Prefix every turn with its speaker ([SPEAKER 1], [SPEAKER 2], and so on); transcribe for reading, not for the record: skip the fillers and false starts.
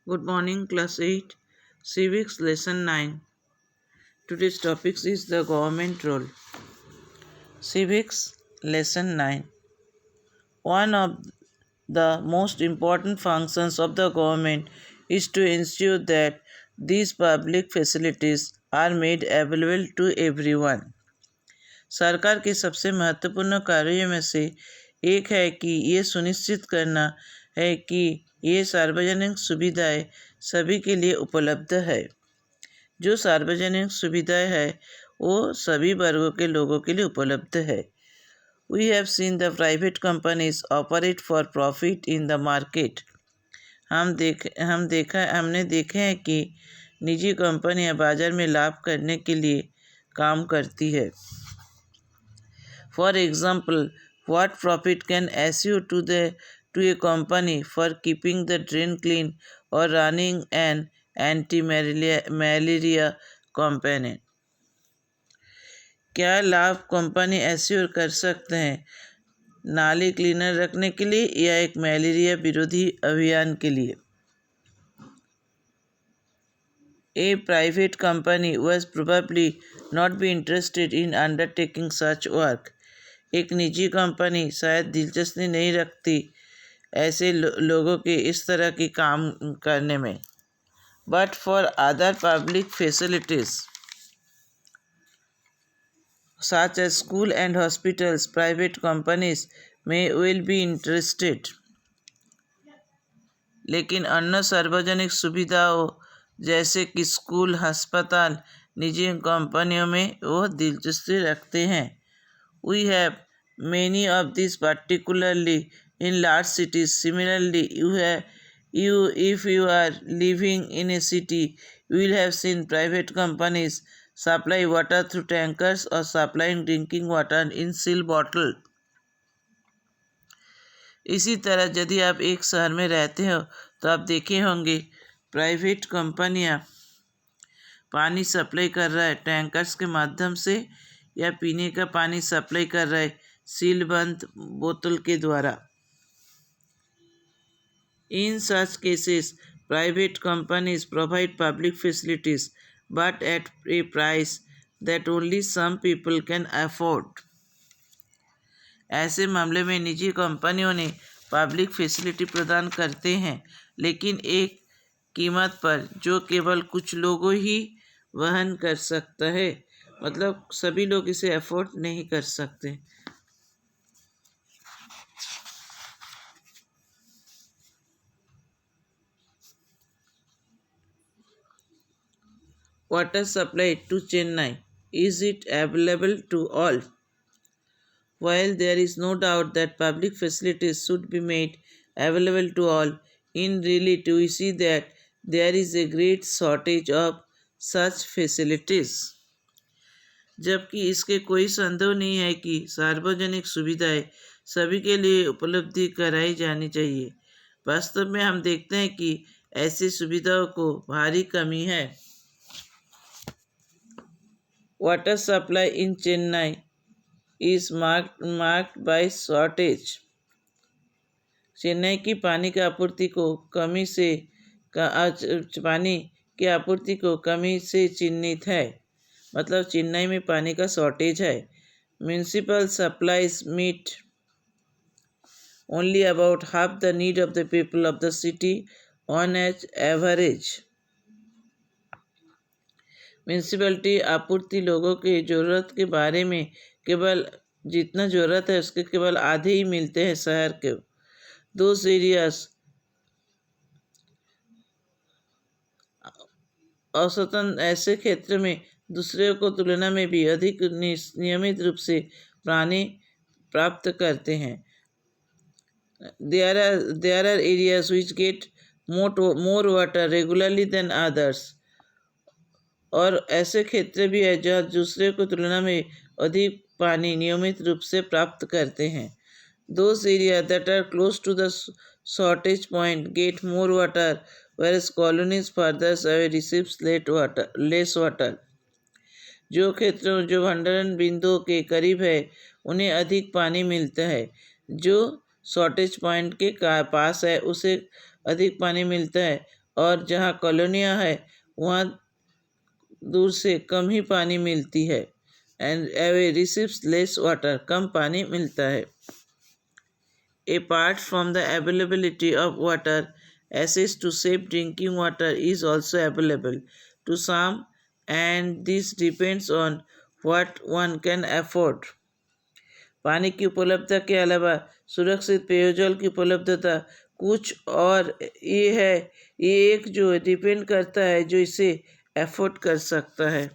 [SPEAKER 1] Good morning, class 8, Civics lesson 9. Today's topic is the government role. Civics lesson 9. One of the most important functions of the government is to ensure that these public facilities are made available to everyone. सरकार के सबसे महत्वपूर्ण कार्यों में से एक है कि ये सुनिश्चित करना है कि ये सार्वजनिक सुविधाएं सभी के लिए उपलब्ध है। जो सार्वजनिक सुविधाएं है वो सभी वर्गों के लोगों के लिए उपलब्ध है। We have seen the private companies operate for profit in the market. हमने देखे हैं कि निजी कंपनियां बाजार में लाभ करने के लिए काम करती है। For example, what profit can accrue to a company for keeping the drain clean or running an anti-malaria campaign? क्या लाभ कंपनी एश्योर कर सकते हैं नाली क्लीनर रखने के लिए या एक मलेरिया विरोधी अभियान के लिए? A private company was probably not be interested in undertaking such work. एक निजी कंपनी शायद दिलचस्पी नहीं रखती ऐसे लोगों के इस तरह की काम करने में। But for other public facilities such as school and hospitals, private companies will be interested. लेकिन अन्य सार्वजनिक सुविधाओं जैसे कि स्कूल, अस्पताल, निजी कंपनियों में वो दिलचस्पी रखते हैं। We have many of these, particularly in large cities. Similarly, if you are living in a city, you will have seen private companies supply water through tankers or supplying drinking water in seal bottle. इसी तरह यदि आप एक शहर में रहते हो तो आप देखे होंगे प्राइवेट कंपनियां पानी सप्लाई कर रहा है टैंकर्स के माध्यम से या पीने का पानी सप्लाई कर रहा है सीलबंद बोतल के द्वारा। In such cases, private companies provide public facilities but at a price that only some people can afford. ऐसे मामले में निजी कंपनियों ने पब्लिक फैसिलिटी प्रदान करते हैं लेकिन एक कीमत पर जो केवल कुछ लोगों ही वहन कर सकता है, मतलब सभी लोग इसे अफोर्ड नहीं कर सकते। Water supply to Chennai, is it available to all? While there is no doubt that public facilities should be made available to all, in reality we see that there is a great shortage of such facilities. जबकि इसके कोई संदेह नहीं है कि सार्वजनिक सुविधाएं सभी के लिए उपलब्धि कराई जानी चाहिए। वास्तव में हम देखते हैं कि ऐसी सुविधाओं को भारी कमी है। Water supply in Chennai is marked by shortage. Chennai की पानी की आपूर्ति को कमी से चिन्हित है, मतलब चेन्नई में पानी का शॉर्टेज है। Municipal supplies meet only about half the need of the people of the city on average. Municipality आपूर्ति लोगों की ज़रूरत के बारे में केवल जितना ज़रूरत है उसके केवल आधे ही मिलते हैं शहर के। Those areas औसतन ऐसे क्षेत्र में दूसरे को तुलना में भी अधिक नियमित रूप से पानी प्राप्त करते हैं। There are areas which get more water regularly than others. और ऐसे क्षेत्र भी है जहाँ दूसरे को तुलना में अधिक पानी नियमित रूप से प्राप्त करते हैं। Those areas that are close to the shortage point get more water, whereas colonies further away receives less water. जो क्षेत्र जो भंडारण बिंदु के करीब है उन्हें अधिक पानी मिलता है, जो शॉर्टेज पॉइंट के पास है उसे अधिक पानी मिलता है और जहाँ कॉलोनियाँ है वहाँ दूर से कम ही पानी मिलती है। एंड एवे रिसीव्स लेस वाटर, कम पानी मिलता है। Apart from the availability of water, access to safe drinking water is also available to some, and this depends on what one can afford. पानी की उपलब्धता के अलावा सुरक्षित पेयजल की उपलब्धता कुछ और ये है, ये एक जो डिपेंड करता है जो इसे अफोर्ड कर सकता है।